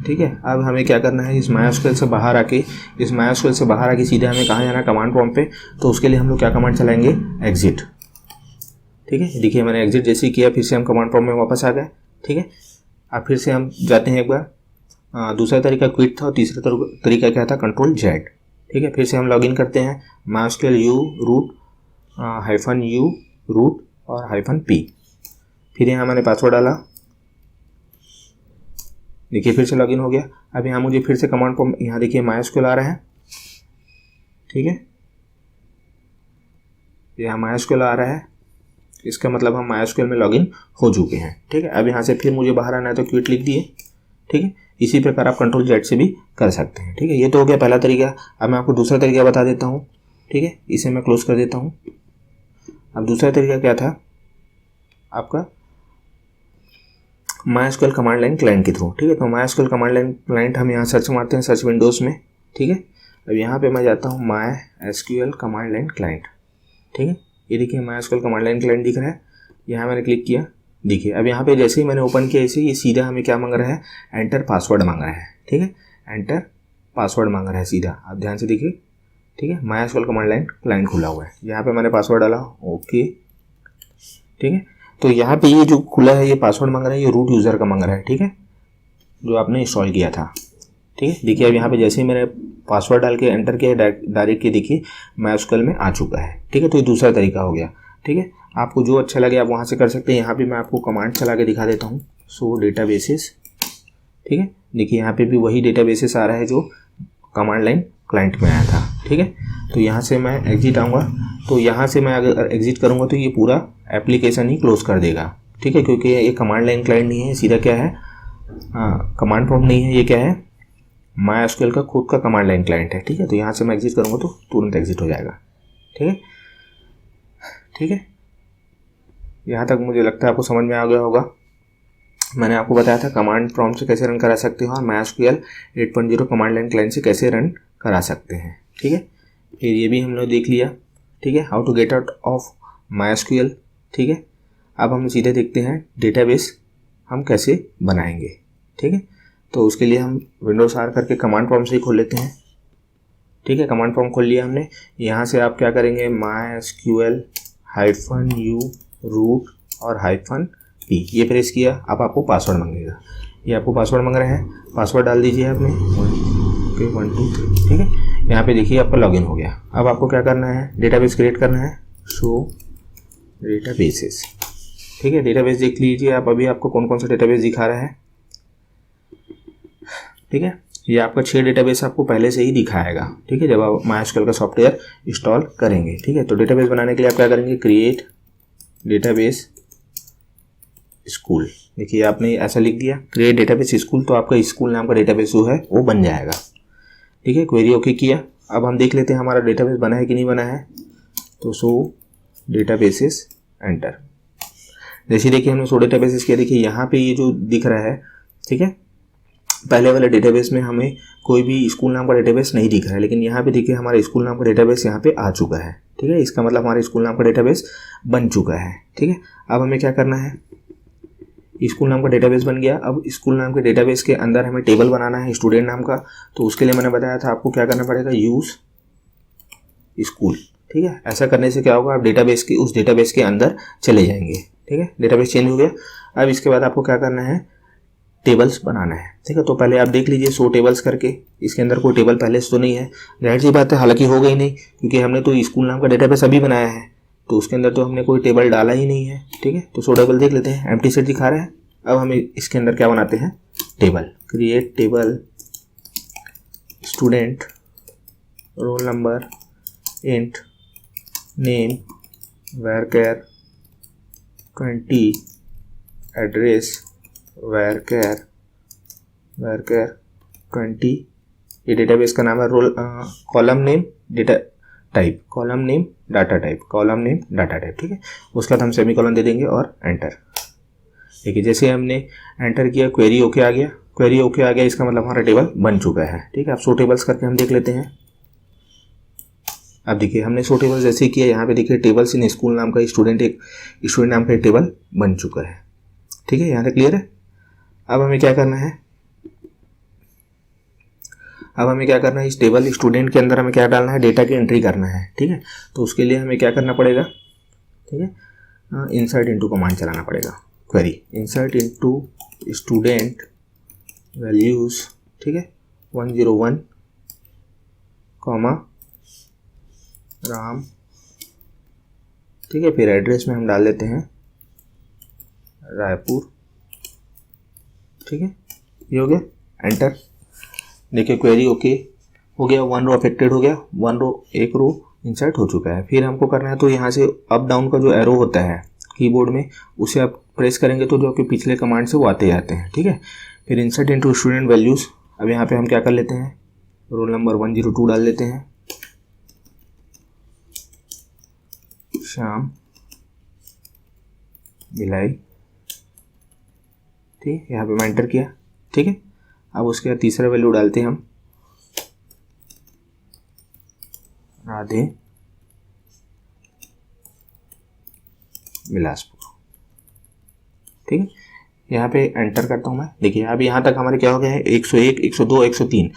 ठीक है। अब हमें क्या करना है, इस MySQL से बाहर आके सीधे हमें कहाँ जाना, कमांड प्रॉम्प्ट पे। तो उसके लिए हम लोग क्या कमांड चलाएंगे, एग्जिट, ठीक है। देखिए मैंने एग्जिट जैसे ही किया, फिर से हम कमांड प्रॉम्प्ट में वापस आ गए, ठीक है। अब फिर से हम जाते हैं एक बार, दूसरा तरीका क्विट था और तीसरा तरीका क्या था, Ctrl+Z, ठीक है। फिर से हम लॉगिन करते हैं MySQL -u root -u root और -p, फिर यहाँ मैंने पासवर्ड डाला, देखिए फिर से लॉगिन हो गया। अब यहाँ मुझे फिर से कमांड प्रॉम्प्ट, यहाँ देखिए MySQL आ रहा है, ठीक है, यहाँ MySQL आ रहा है, इसका मतलब हम MySQL में लॉगिन हो चुके हैं, ठीक है। अब यहाँ से फिर मुझे बाहर आना है तो क्विट लिख दिए, ठीक है। इसी प्रकार आप Ctrl+Z से भी कर सकते हैं, ठीक है। ये तो हो गया पहला तरीका। अब मैं आपको दूसरा तरीका बता देता हूँ, ठीक है, इसे मैं क्लोज कर देता हूँ। अब दूसरा तरीका क्या था आपका, MySQL कमांड लाइन क्लाइंट के थ्रू। ठीक है, तो MySQL कमांड लाइन क्लाइंट हम यहाँ सर्च मारते हैं सर्च विंडोज़ में। ठीक है, अब यहाँ पे मैं जाता हूँ MySQL कमांड लाइन क्लाइंट। ठीक है, ये देखिए MySQL कमांड लाइन क्लाइंट दिख रहा है, यहाँ मैंने क्लिक किया। देखिए अब यहाँ पे जैसे ही मैंने ओपन किया इसे, ये सीधा हमें क्या मांग रहा है, एंटर पासवर्ड मांग रहा है। ठीक है, एंटर पासवर्ड मांग रहा है सीधा, आप ध्यान से देखिए। ठीक है, MySQL कमांड लाइन क्लाइंट खुला हुआ है, यहाँ पे मैंने पासवर्ड डाला, ओके। ठीक है, तो यहाँ पे ये जो खुला है ये पासवर्ड मांग रहा है, ये रूट यूज़र का मांग रहा है। ठीक है, जो आपने इंस्टॉल किया था। ठीक है, देखिए अब यहाँ पे जैसे ही मैंने पासवर्ड डाल के एंटर किया डायरेक्ट के देखिए MySQL में आ चुका है। ठीक है, तो ये दूसरा तरीका हो गया। ठीक है, आपको जो अच्छा लगे आप वहाँ से कर सकते हैं। यहाँ पे मैं आपको कमांड चला के दिखा देता हूँ, सो डेटाबेसेस। ठीक है, देखिए यहाँ पे भी वही डेटाबेसेस आ रहा है जो कमांड लाइन क्लाइंट में आया था। ठीक है, तो यहाँ से मैं एग्जिट आऊँगा, तो यहाँ से मैं अगर एग्जिट करूँगा तो ये पूरा एप्लीकेशन ही क्लोज कर देगा। ठीक है, क्योंकि ये कमांड लाइन क्लाइंट नहीं है, सीधा क्या है, कमांड प्रॉम्प्ट नहीं है, ये क्या है, MySQL का खुद का कमांड लाइन क्लाइंट है। ठीक है, तो यहाँ से मैं एग्जिट करूँगा तो तुरंत एग्जिट हो जाएगा। ठीक है, ठीक है, यहाँ तक मुझे लगता है आपको समझ में आ गया होगा। मैंने आपको बताया था कमांड प्रॉम्प्ट से कैसे रन करा सकते हो और MySQL 8.0 कमांड लाइन क्लाइंट से कैसे रन करा सकते हैं। ठीक है, फिर ये भी हमने देख लिया। ठीक है, how to get out of MySQL। ठीक है, अब हम सीधे देखते हैं डेटाबेस हम कैसे बनाएंगे। ठीक है, तो उसके लिए हम विंडोज R करके कमांड प्रॉम्प्ट से ही खोल लेते हैं। ठीक है, कमांड प्रॉम्प्ट खोल लिया हमने। यहाँ से आप क्या करेंगे, MySQL -u रूट और -p ये प्रेस किया। अब आपको पासवर्ड मांगेगा, ये आपको पासवर्ड मांग रहा है, पासवर्ड डाल दीजिए आपने, 1 2 3। ठीक है, यहाँ पे देखिए आपका लॉगिन हो गया। अब आपको क्या करना है, डेटाबेस क्रिएट करना है, सो डेटाबेसेस। ठीक है, डेटाबेस देख लीजिए आप, अभी आपको कौन कौन सा डेटाबेस दिखा रहा है। ठीक है, ये आपका 6 डेटाबेस आपको पहले से ही दिखाएगा। ठीक है, जब आप MySQL का सॉफ्टवेयर इंस्टॉल करेंगे। ठीक है, तो डेटाबेस बनाने के लिए आप क्या करेंगे, क्रिएट डेटाबेस स्कूल। देखिए आपने ऐसा लिख दिया क्रिएट डेटाबेस स्कूल, तो आपका स्कूल नाम का डेटाबेस जो है वो बन जाएगा। ठीक है, क्वेरी ओके किया। अब हम देख लेते हैं हमारा डेटाबेस बना है कि नहीं बना है, तो शो डेटाबेसेस एंटर। जैसे देखिए हमने शो डेटाबेसेस किया, देखिए यहाँ पे ये जो दिख रहा है। ठीक है, पहले वाले डेटाबेस में हमें कोई भी स्कूल नाम का डेटाबेस नहीं दिख रहा है, लेकिन यहाँ पे देखिए हमारा स्कूल नाम का डेटाबेस यहाँ पे आ चुका है। ठीक है, इसका मतलब हमारे स्कूल नाम का डेटाबेस बन चुका है। ठीक है, अब हमें क्या करना है, स्कूल नाम का डेटाबेस बन गया। अब स्कूल नाम के डेटाबेस के अंदर हमें टेबल बनाना है स्टूडेंट नाम का, तो उसके लिए मैंने बताया था आपको क्या करना पड़ेगा, यूज स्कूल। ठीक है, ऐसा करने से क्या होगा, आप डेटाबेस के उस डेटाबेस के अंदर चले जाएंगे। ठीक है, डेटाबेस चेंज हो गया। अब इसके बाद आपको क्या करना है, टेबल्स बनाना है। ठीक है, तो पहले आप देख लीजिए शो टेबल्स करके, इसके अंदर कोई टेबल पहले से तो नहीं है, जाहिर सी बात है, हालांकि हो गई नहीं क्योंकि हमने तो स्कूल नाम का डेटाबेस अभी बनाया है, तो उसके अंदर तो हमने कोई टेबल डाला ही नहीं है। ठीक है, तो शो टेबल देख लेते हैं, एम्प्टी सेट दिखा रहा है। अब हमें इसके अंदर क्या बनाते हैं, table. Create table student roll number int name varchar 20 address varchar 20। ये डेटाबेस का नाम है। Roll column name data type, column name data type, column name data type. ठीक है, उसके बाद हम सेमीकोलन दे देंगे और एंटर। देखिए जैसे हमने एंटर किया क्वेरी ओके आ गया, क्वेरी ओके आ गया, इसका मतलब हमारा टेबल बन चुका है। ठीक है, अब शो टेबल्स करके हम देख लेते हैं। अब देखिए हमने शो टेबल जैसे ही किया, यहाँ पे देखिए टेबल्स इन स्कूल नाम का स्टूडेंट नाम का एक टेबल बन चुका है। ठीक है, यहाँ तक क्लियर है। अब हमें क्या करना है, इस टेबल स्टूडेंट के अंदर हमें क्या डालना है, डेटा की एंट्री करना है। ठीक है, तो उसके लिए हमें क्या करना पड़ेगा, ठीक है, इंसर्ट इनटू कमांड चलाना पड़ेगा। Query insert into student values, ठीक है, 101 कॉमा राम। ठीक है, फिर एड्रेस में हम डाल देते हैं रायपुर। ठीक है, ये हो गया, एंटर। देखिए क्वेरी ओके हो गया, 1 रो अफेक्टेड हो गया, 1 रो एक रो इंसर्ट हो चुका है। फिर हमको करना है, तो यहाँ से अप डाउन का जो एरो होता है कीबोर्ड में, उसे आप प्रेस करेंगे तो जो आपके पिछले कमांड से वो आते जाते हैं। ठीक है, फिर इंसर्ट इनटू स्टूडेंट वैल्यूज़। अब यहाँ पे हम क्या कर लेते हैं, रोल नंबर 102 डाल लेते हैं, श्याम भिलाई। ठीक है, यहाँ पे मैं एंटर किया। ठीक है, अब उसके बाद तीसरा वैल्यू डालते हैं हम, राधे बिलासपुर। ठीक है, यहाँ पे एंटर करता हूँ मैं। देखिए अब यहाँ तक हमारे क्या हो गया है, 101, 102, 103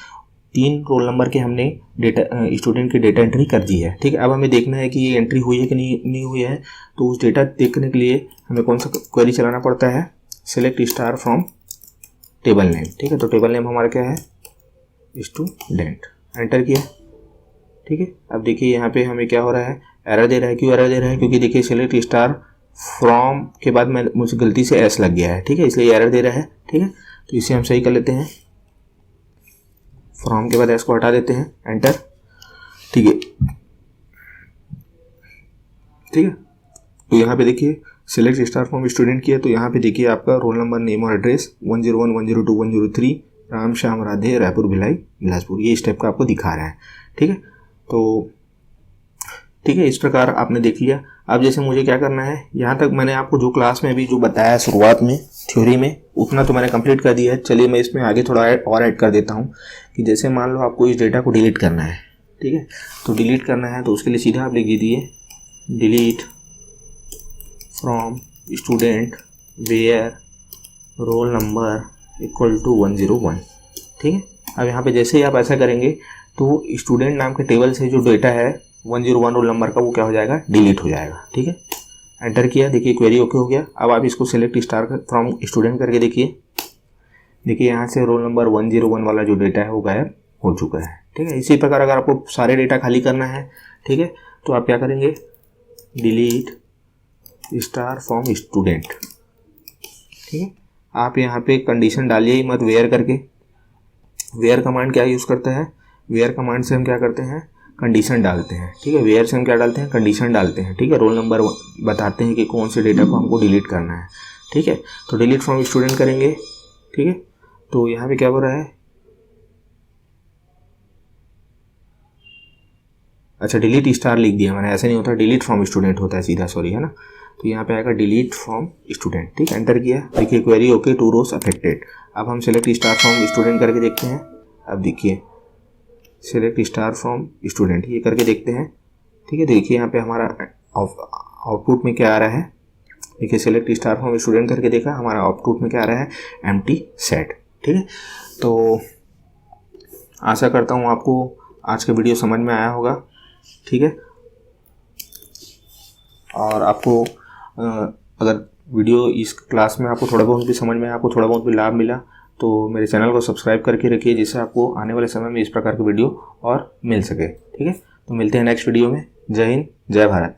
तीन रोल नंबर के हमने डेटा स्टूडेंट की डेटा एंट्री कर दी है। ठीक है, अब हमें देखना है कि ये एंट्री हुई है कि नहीं हुई है। तो उस डेटा देखने के लिए हमें कौन सा क्वेरी चलाना पड़ता है, select star from table name. ठीक है, तो टेबल नेम हमारा क्या है, स्टूडेंट। एंटर किया। ठीक है, अब देखिए यहाँ पे हमें क्या हो रहा है, एरर दे रहा है। क्यों एरर दे रहा है, क्योंकि देखिए सेलेक्ट स्टार फ्रॉम के बाद मुझे गलती से एस लग गया है। ठीक है, इसलिए एरर दे रहा है। ठीक है, तो इसे हम सही कर लेते हैं, फ्रॉम के बाद एस को हटा देते हैं, एंटर। ठीक है, ठीक है, तो यहाँ पे देखिए सिलेक्ट स्टार फ्रॉम स्टूडेंट किया, तो यहाँ पे देखिए आपका रोल नंबर, नेम और एड्रेस 101, 102, 103 राम श्याम राधे रायपुर भिलाई बिलासपुर, ये स्टेप का आपको दिखा रहा है। ठीक है, तो ठीक है, इस प्रकार आपने देख लिया। अब जैसे मुझे क्या करना है, यहाँ तक मैंने आपको जो क्लास में अभी जो बताया शुरुआत में थ्योरी में, उतना तो मैंने कंप्लीट कर दिया है। चलिए मैं इसमें आगे थोड़ा और ऐड कर देता हूँ कि जैसे मान लो आपको इस डेटा को डिलीट करना है। ठीक है, तो डिलीट करना है तो उसके लिए सीधा आप लिख दीजिए delete from student where roll number equal to 101। ठीक है, अब यहाँ पे जैसे ही आप ऐसा करेंगे तो स्टूडेंट नाम के टेबल से जो डेटा है 101 रोल नंबर का, वो क्या हो जाएगा, डिलीट हो जाएगा। ठीक है, एंटर किया। देखिए क्वेरी ओके हो गया। अब आप इसको सेलेक्ट स्टार फ्रॉम स्टूडेंट करके देखिए, यहाँ से रोल नंबर 101 वाला जो डेटा है वो गायब हो चुका है। ठीक है, इसी प्रकार अगर आपको सारे डेटा खाली करना है, ठीक है, तो आप क्या करेंगे, डिलीट स्टार फ्रॉम स्टूडेंट। ठीक है, आप यहाँ पे कंडीशन डालिए ही मत वेयर करके। वेयर कमांड क्या यूज़ करता है, वेयर कमांड से हम क्या करते हैं, कंडीशन डालते हैं। ठीक है, वेयर से हम क्या डालते हैं, कंडीशन डालते हैं। ठीक है, रोल नंबर बताते हैं कि कौन से डेटा को हमको डिलीट करना है। ठीक है, तो डिलीट फ्रॉम स्टूडेंट करेंगे। ठीक है, तो यहाँ पे क्या हो रहा है, अच्छा डिलीट स्टार लिख दिया मैंने, ऐसा नहीं होता, डिलीट फ्रॉम स्टूडेंट होता है सीधा, सॉरी, है ना। तो यहाँ पे आएगा डिलीट फ्रॉम स्टूडेंट। ठीक, एंटर किया। देखिए क्वेरी ओके, 2 रोज अफेक्टेड। अब हम सेलेक्ट स्टार फ्रॉम स्टूडेंट करके देखते हैं। अब देखिए सेलेक्ट स्टार फ्रॉम स्टूडेंट, ये करके देखते हैं। ठीक है, देखिए यहाँ पे हमारा आउटपुट में क्या आ रहा है, देखिए सेलेक्ट स्टार फ्रॉम स्टूडेंट करके देखा, हमारा आउटपुट में क्या आ रहा है, एम्प्टी सेट। ठीक है, तो आशा करता हूँ आपको आज का वीडियो समझ में आया होगा। ठीक है, और आपको अगर वीडियो इस क्लास में आपको थोड़ा बहुत भी समझ में, आपको थोड़ा बहुत भी लाभ मिला, तो मेरे चैनल को सब्सक्राइब करके रखिए, जिससे आपको आने वाले समय में इस प्रकार के वीडियो और मिल सके। ठीक है, तो मिलते हैं नेक्स्ट वीडियो में। जय हिंद, जय भारत।